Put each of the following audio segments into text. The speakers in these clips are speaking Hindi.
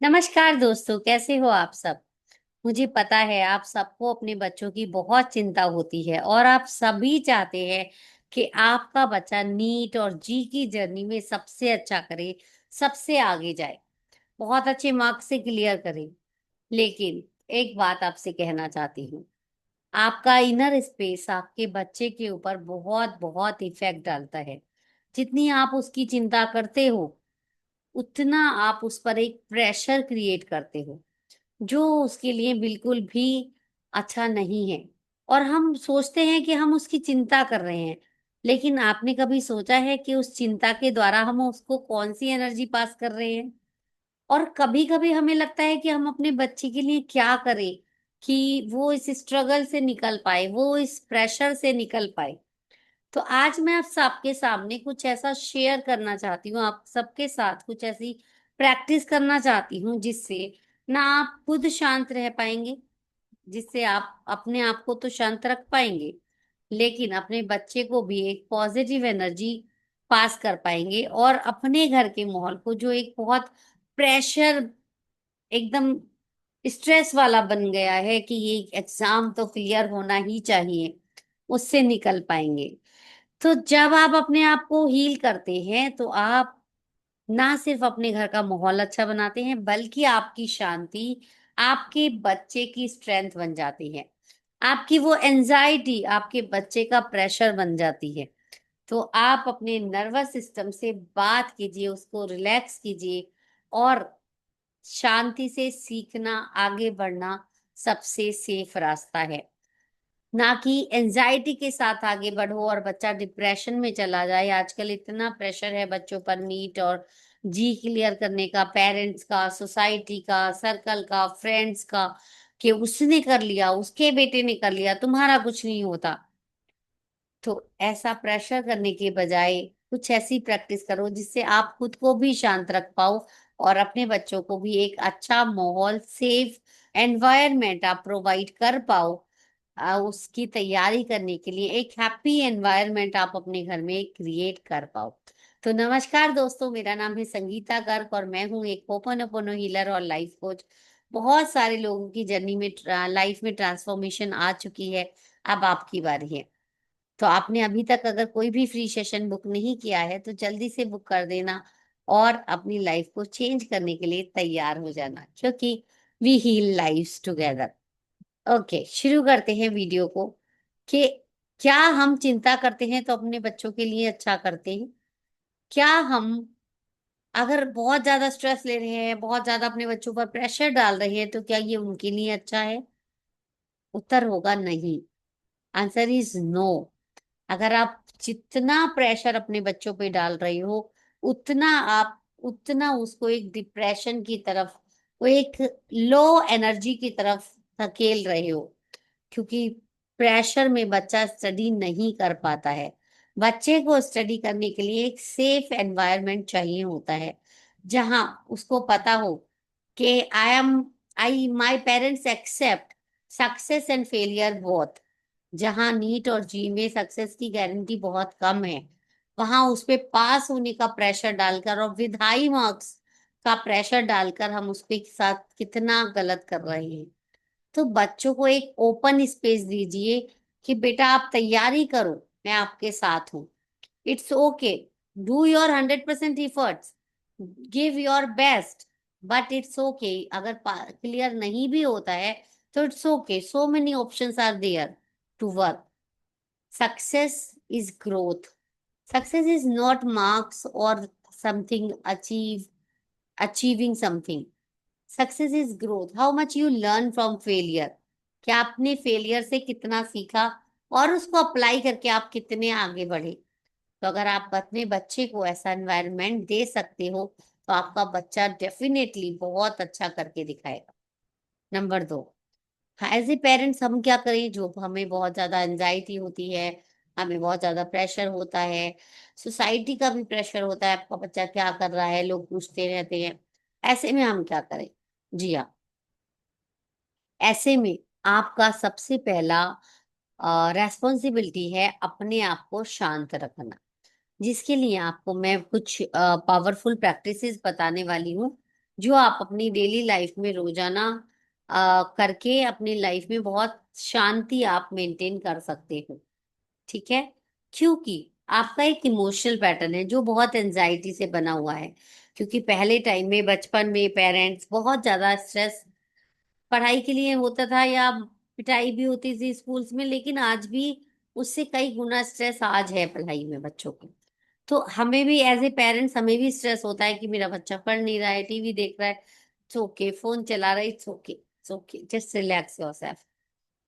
नमस्कार दोस्तों, कैसे हो आप सब। मुझे पता है आप सबको अपने बच्चों की बहुत चिंता होती है और आप सभी चाहते हैं कि आपका बच्चा नीट और जी की जर्नी में सबसे अच्छा करे, सबसे आगे जाए, बहुत अच्छे मार्क्स से क्लियर करे। लेकिन एक बात आपसे कहना चाहती हूँ, आपका इनर स्पेस आपके बच्चे के ऊपर बहुत बहुत इफेक्ट डालता है। जितनी आप उसकी चिंता करते हो, उतना आप उस पर एक प्रेशर क्रिएट करते हो जो उसके लिए बिल्कुल भी अच्छा नहीं है। और हम सोचते हैं कि हम उसकी चिंता कर रहे हैं, लेकिन आपने कभी सोचा है कि उस चिंता के द्वारा हम उसको कौन सी एनर्जी पास कर रहे हैं। और कभी कभी हमें लगता है कि हम अपने बच्चे के लिए क्या करें कि वो इस स्ट्रगल से निकल पाए, वो इस प्रेशर से निकल पाए। तो आज मैं आप सबके सामने कुछ ऐसा शेयर करना चाहती हूँ, आप सबके साथ कुछ ऐसी प्रैक्टिस करना चाहती हूँ जिससे ना आप खुद शांत रह पाएंगे, जिससे आप अपने आप को तो शांत रख पाएंगे, लेकिन अपने बच्चे को भी एक पॉजिटिव एनर्जी पास कर पाएंगे और अपने घर के माहौल को जो एक बहुत प्रेशर, एकदम स्ट्रेस वाला बन गया है कि ये एग्जाम तो क्लियर होना ही चाहिए, उससे निकल पाएंगे। तो जब आप अपने आप को हील करते हैं तो आप ना सिर्फ अपने घर का माहौल अच्छा बनाते हैं, बल्कि आपकी शांति आपके बच्चे की स्ट्रेंथ बन जाती है। आपकी वो एंजाइटी आपके बच्चे का प्रेशर बन जाती है। तो आप अपने नर्वस सिस्टम से बात कीजिए, उसको रिलैक्स कीजिए और शांति से सीखना, आगे बढ़ना सबसे सेफ रास्ता है। ना कि एंजाइटी के साथ आगे बढ़ो और बच्चा डिप्रेशन में चला जाए। आजकल इतना प्रेशर है बच्चों पर नीट और जी क्लियर करने का, पेरेंट्स का, सोसाइटी का, सर्कल का, फ्रेंड्स का, कि उसने कर लिया, उसके बेटे ने कर लिया, तुम्हारा कुछ नहीं होता। तो ऐसा प्रेशर करने के बजाय कुछ ऐसी प्रैक्टिस करो जिससे आप खुद को भी शांत रख पाओ और अपने बच्चों को भी एक अच्छा माहौल, सेफ एनवायरनमेंट आप प्रोवाइड कर पाओ। उसकी तैयारी करने के लिए एक हैप्पी एनवायरनमेंट आप अपने घर में क्रिएट कर पाओ। तो नमस्कार दोस्तों, मेरा नाम है संगीता गर्ग और मैं हूँ एक होपोनोपोनो हीलर और लाइफ कोच। बहुत सारे लोगों की जर्नी में, लाइफ में ट्रांसफॉर्मेशन आ चुकी है। अब आपकी बारी है। तो आपने अभी तक अगर कोई भी फ्री सेशन बुक नहीं किया है तो जल्दी से बुक कर देना और अपनी लाइफ को चेंज करने के लिए तैयार हो जाना, क्योंकि we heal lives together. Okay, शुरू करते हैं वीडियो को। कि क्या हम चिंता करते हैं तो अपने बच्चों के लिए अच्छा करते हैं? क्या हम अगर बहुत ज्यादा स्ट्रेस ले रहे हैं, बहुत ज्यादा अपने बच्चों पर प्रेशर डाल रहे हैं, तो क्या ये उनके लिए अच्छा है? उत्तर होगा नहीं। Answer is no. अगर आप जितना प्रेशर अपने बच्चों पे डाल रहे हो, उतना आप उतना उसको एक डिप्रेशन की तरफ, वो एक लो एनर्जी की तरफ धकेल रहे हो। क्योंकि प्रेशर में बच्चा स्टडी नहीं कर पाता है। बच्चे को स्टडी करने के लिए एक सेफ एनवायरनमेंट चाहिए होता है, जहां उसको पता हो कि I my parents accept success and failure both. जहां नीट और जी में सक्सेस की गारंटी बहुत कम है, वहां उस पे पास होने का प्रेशर डालकर और विद हाई मार्क्स का प्रेशर डालकर हम उसके साथ कितना गलत कर रहे हैं। तो बच्चों को एक ओपन स्पेस दीजिए कि बेटा आप तैयारी करो, मैं आपके साथ हूँ। It's okay, do your 100% efforts, give your best. But it's okay, अगर क्लियर नहीं भी होता है तो it's okay, so many options are there to work. Success is growth. Success is not marks or something achieving something. Success is growth. How much you learn from failure. क्या आपने फेलियर से कितना सीखा और उसको अप्लाई करके आप कितने आगे बढ़े। तो अगर आप अपने बच्चे को ऐसा एनवायरनमेंट दे सकते हो तो आपका बच्चा डेफिनेटली बहुत अच्छा करके दिखाएगा। नंबर 2, एज ए पेरेंट्स हम क्या करें? जो हमें बहुत ज्यादा एंजाइटी होती है, हमें बहुत ज्यादा प्रेशर होता है, सोसाइटी का भी प्रेशर होता है, आपका बच्चा क्या कर रहा है, लोग पूछते रहते हैं, ऐसे में हम क्या करें? जी हाँ, ऐसे में आपका सबसे पहला रेस्पॉन्सिबिलिटी है अपने आप को शांत रखना। जिसके लिए आपको मैं कुछ पावरफुल प्रैक्टिसेस बताने वाली हूँ, जो आप अपनी डेली लाइफ में रोजाना करके अपनी लाइफ में बहुत शांति आप मेंटेन कर सकते हो। ठीक है। क्योंकि आपका एक इमोशनल पैटर्न है जो बहुत एंजाइटी से बना हुआ है। क्योंकि पहले टाइम में बचपन में पेरेंट्स बहुत ज्यादा स्ट्रेस पढ़ाई के लिए होता था, या पिटाई भी होती थी स्कूल्स में, लेकिन आज भी उससे कई गुना स्ट्रेस आज है पढ़ाई में बच्चों को। तो हमें भी एज ए पेरेंट्स हमें भी स्ट्रेस होता है कि मेरा बच्चा पढ़ नहीं रहा है, टीवी देख रहा है, इट्स ओके, फोन चला रहा है, it's okay, it's okay, just relax yourself.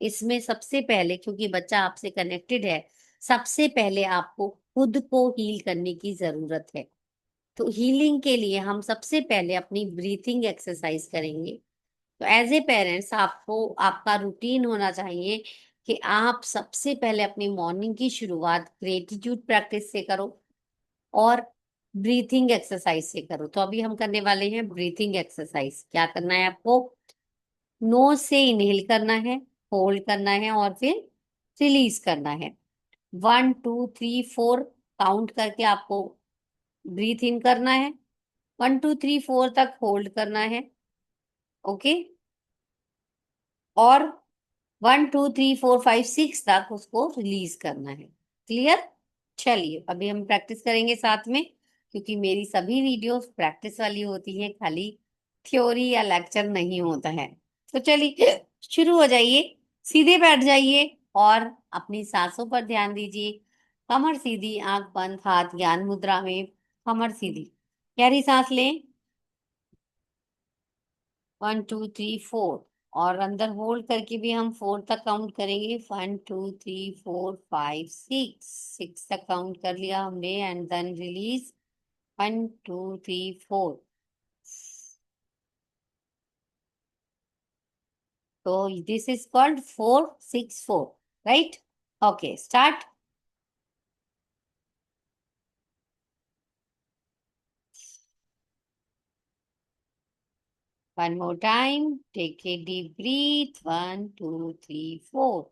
इसमें सबसे पहले, क्योंकि बच्चा आपसे कनेक्टेड है, सबसे पहले आपको खुद को हील करने की जरूरत है। तो हीलिंग के लिए हम सबसे पहले अपनी ब्रीथिंग एक्सरसाइज करेंगे। तो एज ए पेरेंट्स आपको आपका रूटीन होना चाहिए कि आप सबसे पहले अपनी मॉर्निंग की शुरुआत ग्रेटिट्यूड प्रैक्टिस से करो और ब्रीथिंग एक्सरसाइज से करो। तो अभी हम करने वाले हैं ब्रीथिंग एक्सरसाइज। क्या करना है आपको? नोज से इनहेल करना है, होल्ड करना है और फिर रिलीज करना है। 1 2 3 4 काउंट करके आपको ब्रीथ इन करना है। 1 2 3 4 तक होल्ड करना है। ओके। और 1 2 3 4 5 6 तक उसको रिलीज करना है। क्लियर? चलिए अभी हम प्रैक्टिस करेंगे साथ में, क्योंकि मेरी सभी वीडियोस प्रैक्टिस वाली होती है, खाली थ्योरी या लेक्चर नहीं होता है। तो चलिए शुरू हो जाइए। सीधे बैठ जाइए और अपनी सांसों पर ध्यान दीजिए। कमर सीधी, आंख बंद, हाथ ज्ञान मुद्रा में, कमर सीधी। गहरी सांस लें। 1 2 3 4। और अंदर होल्ड करके भी हम 4 तक काउंट करेंगे। 1 2 3 4 5 6। 6 तक काउंट कर लिया हमने एंड देन रिलीज। 1 2 3 4। तो this is called 4 6 4, right? Okay, start. One more time. Take a deep breath. 1 2 3 4.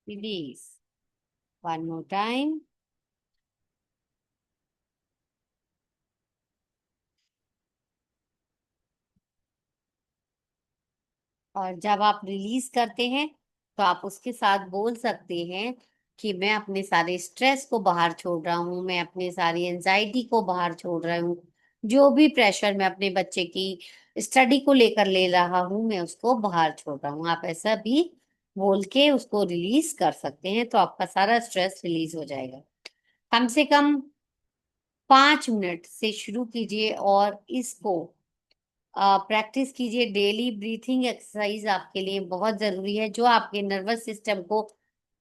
Release. One more time. और जब आप रिलीज करते हैं तो आप उसके साथ बोल सकते हैं कि मैं अपने सारे स्ट्रेस को बाहर छोड़ रहा हूँ, मैं अपने सारी एंजाइटी को बाहर छोड़ रहा हूँ, जो भी प्रेशर मैं अपने बच्चे की स्टडी को लेकर ले रहा हूँ मैं उसको बाहर छोड़ रहा हूँ। आप ऐसा भी बोल के उसको रिलीज कर सकते हैं, तो आपका सारा स्ट्रेस रिलीज हो जाएगा। कम से कम 5 मिनट से शुरू कीजिए और इसको प्रैक्टिस कीजिए। डेली ब्रीथिंग एक्सरसाइज आपके लिए बहुत जरूरी है, जो आपके नर्वस सिस्टम को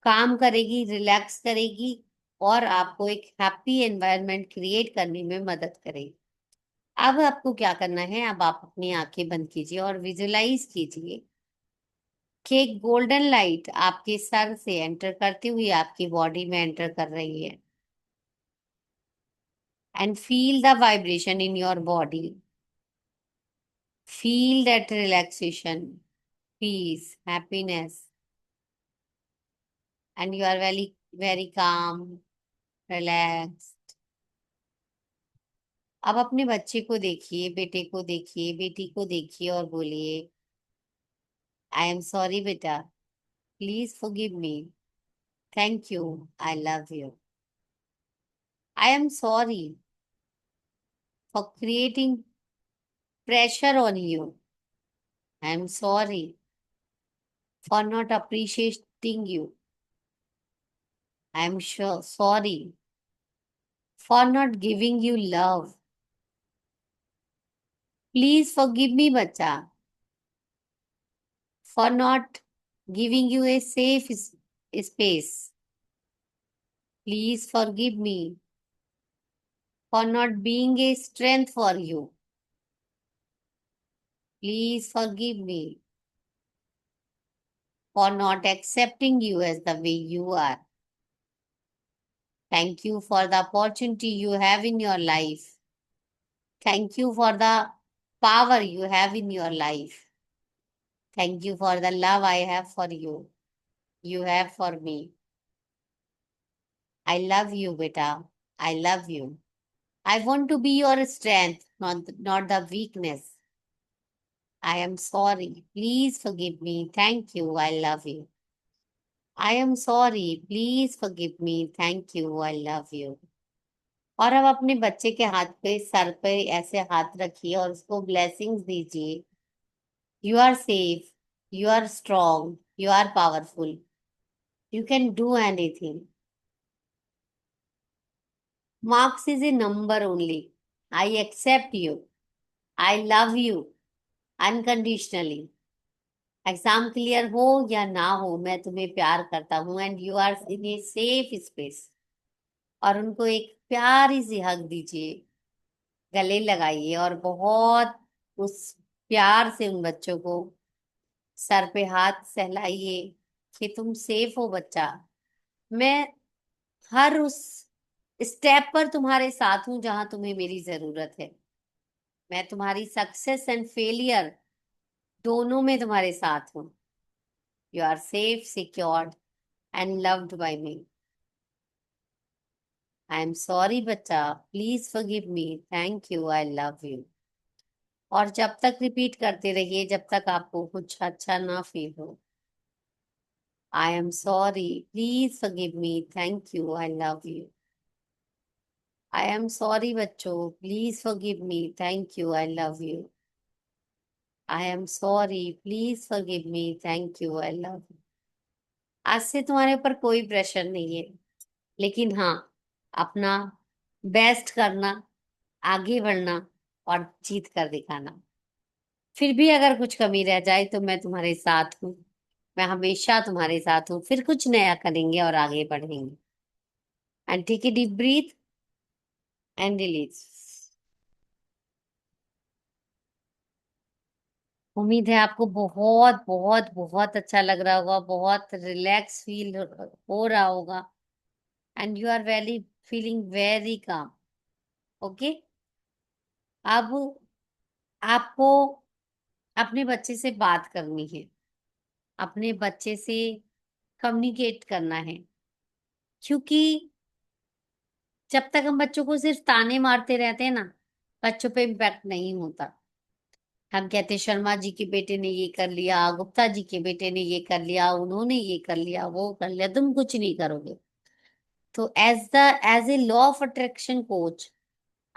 काम करेगी, रिलैक्स करेगी और आपको एक हैप्पी एनवायरनमेंट क्रिएट करने में मदद करेगी। अब आपको क्या करना है? अब आप अपनी आंखें बंद कीजिए और विजुलाइज कीजिए कि एक गोल्डन लाइट आपके सर से एंटर करते हुए आपकी बॉडी में एंटर कर रही है। And feel the vibration in your body. Feel that relaxation, peace, happiness, and you are very calm, relaxed. अब अपने बच्चे को देखिए, बेटे को देखिए, बेटी को देखिए और बोलिए, आई एम सॉरी बेटा, please forgive me, thank you, I love you. I am sorry for creating pressure on you. I am sorry for not appreciating you. I am sorry for not giving you love. Please forgive मी बच्चा, for not giving you a safe space. Please forgive me for not being a strength for you. Please forgive me for not accepting you as the way you are. Thank you for the opportunity you have in your life. Thank you for the power you have in your life. Thank you for the love I have for you. You have for me. I love you, beta. I love you. I want to be your strength, not the weakness. I am sorry. Please forgive me. Thank you. I love you. I am sorry. Please forgive me. Thank you. I love you. और अब अपने बच्चे के हाथ पे, सर पे ऐसे हाथ रखिए और उसको ब्लेसिंग्स दीजिए। You are safe, you are strong, you are powerful, you can do anything. Marks is a number only. I accept you. I love you unconditionally. Exam clear हो या ना हो, मैं तुम्हें प्यार करता हूँ and you are in a safe space. और उनको एक प्यारी सी हक दीजिए, गले लगाइए और बहुत उस प्यार से उन बच्चों को सर पे हाथ सहलाइए कि तुम सेफ हो बच्चा। मैं हर उस स्टेप पर तुम्हारे साथ हूं जहां तुम्हें मेरी जरूरत है। मैं तुम्हारी सक्सेस एंड फेलियर दोनों में तुम्हारे साथ हूँ। You are safe, secured and loved by me. I am sorry बच्चा, please forgive me, thank you, I love you. और जब तक रिपीट करते रहिए जब तक आपको कुछ अच्छा ना फील हो। I am sorry, please forgive me, thank you, I love you. I am sorry बच्चों, please forgive me, thank you, I love you. I am sorry, please forgive me, thank you, I love you. आज से तुम्हारे ऊपर कोई प्रेशर नहीं है, लेकिन हाँ, अपना बेस्ट करना, आगे बढ़ना और जीत कर दिखाना। फिर भी अगर कुछ कमी रह जाए तो मैं तुम्हारे साथ हूँ। मैं हमेशा तुम्हारे साथ हूँ। फिर कुछ नया करेंगे और आगे बढ़ेंगे। And take a deep breath and release. उम्मीद है आपको बहुत बहुत बहुत अच्छा लग रहा होगा, बहुत रिलैक्स फील हो रहा होगा and you are very feeling very calm. Okay, अब आपको अपने बच्चे से बात करनी है, अपने बच्चे से कम्युनिकेट करना है। क्योंकि जब तक हम बच्चों को सिर्फ ताने मारते रहते हैं ना, बच्चों पे इम्पैक्ट नहीं होता। हम कहते शर्मा जी के बेटे ने ये कर लिया, गुप्ता जी के बेटे ने ये कर लिया, उन्होंने ये कर लिया, वो कर लिया, तुम कुछ नहीं करोगे। तो as a law of attraction coach,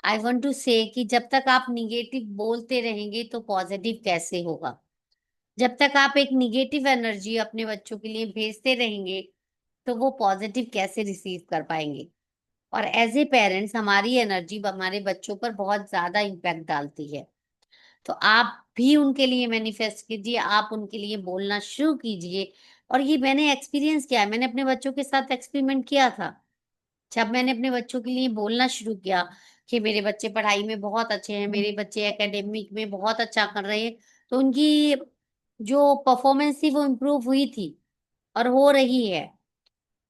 I want to say कि जब तक आप निगेटिव बोलते रहेंगे तो पॉजिटिव कैसे होगा। जब तक आप एक निगेटिव एनर्जी अपने बच्चों के लिए भेजते रहेंगे तो वो पॉजिटिव कैसे रिसीव कर पाएंगे। और एज ए पेरेंट्स हमारी एनर्जी हमारे बच्चों पर बहुत ज्यादा इम्पैक्ट डालती है। तो आप भी उनके लिए मैनिफेस्ट कीजिए, आप उनके लिए बोलना शुरू कीजिए। और ये मैंने एक्सपीरियंस किया है, मैंने अपने बच्चों के साथ एक्सपेरिमेंट किया था। जब मैंने अपने बच्चों के लिए बोलना शुरू किया कि मेरे बच्चे पढ़ाई में बहुत अच्छे हैं, मेरे बच्चे एकेडमिक में बहुत अच्छा कर रहे हैं, तो उनकी जो परफॉर्मेंस थी वो इम्प्रूव हुई थी और हो रही है।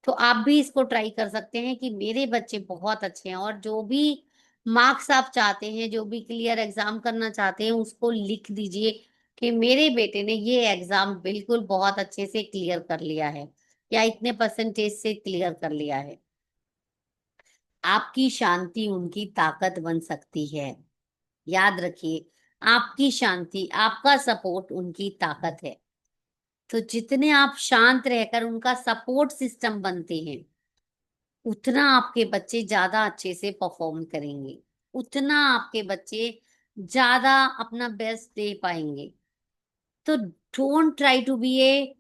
तो आप भी इसको ट्राई कर सकते हैं कि मेरे बच्चे बहुत अच्छे हैं। और जो भी मार्क्स आप चाहते हैं, जो भी क्लियर एग्जाम करना चाहते हैं, उसको लिख दीजिए कि मेरे बेटे ने ये एग्जाम बिल्कुल बहुत अच्छे से क्लियर कर लिया है या इतने परसेंटेज से क्लियर कर लिया है। आपकी शांति उनकी ताकत बन सकती है। याद रखिए, आपकी शांति, आपका सपोर्ट उनकी ताकत है। तो जितने आप शांत रहकर उनका सपोर्ट सिस्टम बनते हैं, उतना आपके बच्चे ज्यादा अच्छे से परफॉर्म करेंगे, उतना आपके बच्चे ज्यादा अपना बेस्ट दे पाएंगे। तो don't try to be a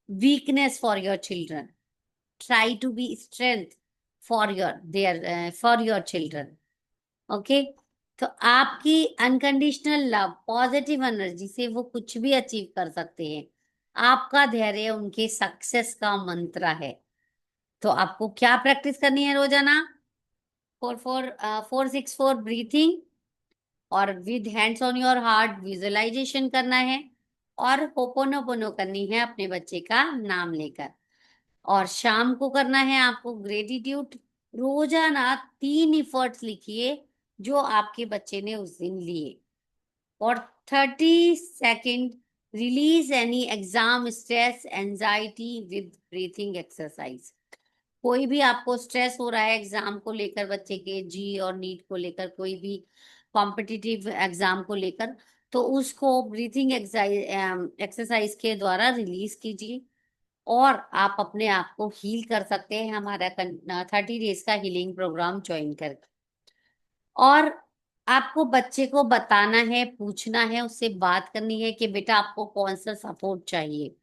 weakness for your children, try to be strength for your children. Okay, तो आपकी अनकंडीशनल लव, पॉजिटिव एनर्जी से वो कुछ भी अचीव कर सकते हैं। आपका धैर्य उनके सक्सेस का मंत्र है। तो आपको क्या प्रैक्टिस करनी है रोजाना? 4 4 4 6 4 ब्रीथिंग, और with hands on your heart visualization करना है, और होपोनोपोनो करनी है अपने बच्चे का नाम लेकर। और शाम को करना है आपको ग्रेटिट्यूड। रोजाना 3 एफर्ट्स लिखिए जो आपके बच्चे ने उस दिन लिए। और 30 second release any exam stress anxiety with breathing exercise. कोई भी आपको स्ट्रेस हो रहा है एग्जाम को लेकर, बच्चे के जी और नीट को लेकर, कोई भी कॉम्पिटिटिव एग्जाम को लेकर, तो उसको ब्रीथिंग एक्सरसाइज के द्वारा रिलीज कीजिए और आप अपने आप को हील कर सकते हैं हमारा 30 डेज का हीलिंग प्रोग्राम ज्वाइन करके। और आपको बच्चे को बताना है, पूछना है, उससे बात करनी है कि बेटा आपको कौन सा सपोर्ट चाहिए,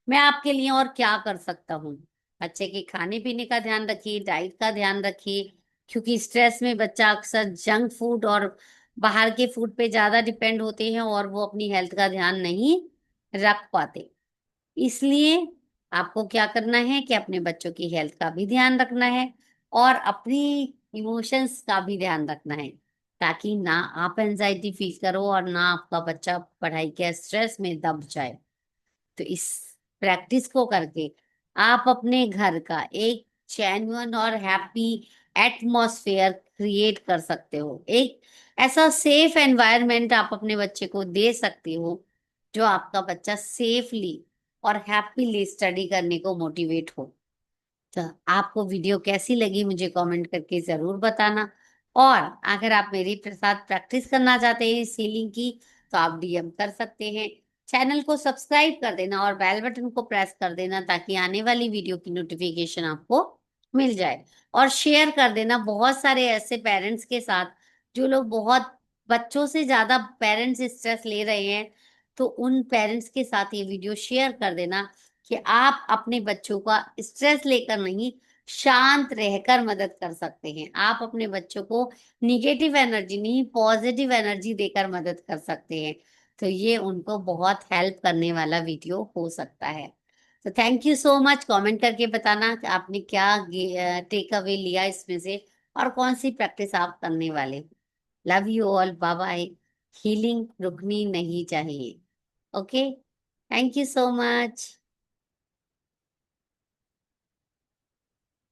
मैं आपके लिए और क्या कर सकता हूँ। बच्चे के खाने पीने का ध्यान रखिए, डाइट का ध्यान रखिए, क्योंकि स्ट्रेस में बच्चा अक्सर जंक फूड और बाहर के फूड पे ज्यादा डिपेंड होते हैं और वो अपनी हेल्थ का ध्यान नहीं रख पाते। इसलिए आपको क्या करना है कि अपने बच्चों की हेल्थ का भी ध्यान रखना है और अपनी इमोशंस का भी ध्यान रखना है, ताकि ना आप एंजाइटी फील करो और ना आपका बच्चा पढ़ाई के स्ट्रेस में दब जाए। तो इस प्रैक्टिस को करके आप अपने घर का एक जेन्युइन और हैप्पी एटमॉस्फेयर क्रिएट कर सकते हो। एक ऐसा सेफ एनवायरनमेंट आप अपने बच्चे को दे सकते हो जो आपका बच्चा सेफली और हैप्पीली स्टडी करने को मोटिवेट हो। तो आपको वीडियो कैसी लगी मुझे कमेंट करके जरूर बताना। और अगर आप मेरे साथ प्रैक्टिस करना चाहते हैं सीलिंग की, तो आप डीएम कर सकते हैं। चैनल को सब्सक्राइब कर देना और बेल बटन को प्रेस कर देना, ताकि आने वाली वीडियो की नोटिफिकेशन आपको मिल जाए। और शेयर कर देना बहुत सारे ऐसे पेरेंट्स के साथ जो लोग बहुत बच्चों से ज्यादा पेरेंट्स स्ट्रेस ले रहे हैं, तो उन पेरेंट्स के साथ ये वीडियो शेयर कर देना कि आप अपने बच्चों का स्ट्रेस लेकर नहीं, शांत रहकर मदद कर सकते हैं। आप अपने बच्चों को निगेटिव एनर्जी नहीं, पॉजिटिव एनर्जी देकर मदद कर सकते हैं। तो ये उनको बहुत हेल्प करने वाला वीडियो हो सकता है। तो thank you so much. Comment करके बताना कि आपने क्या टेक अवे लिया इसमें से और कौन सी प्रैक्टिस आप करने वाले। Love you all, bye bye. Healing रुकनी नहीं चाहिए। Okay, thank you so much.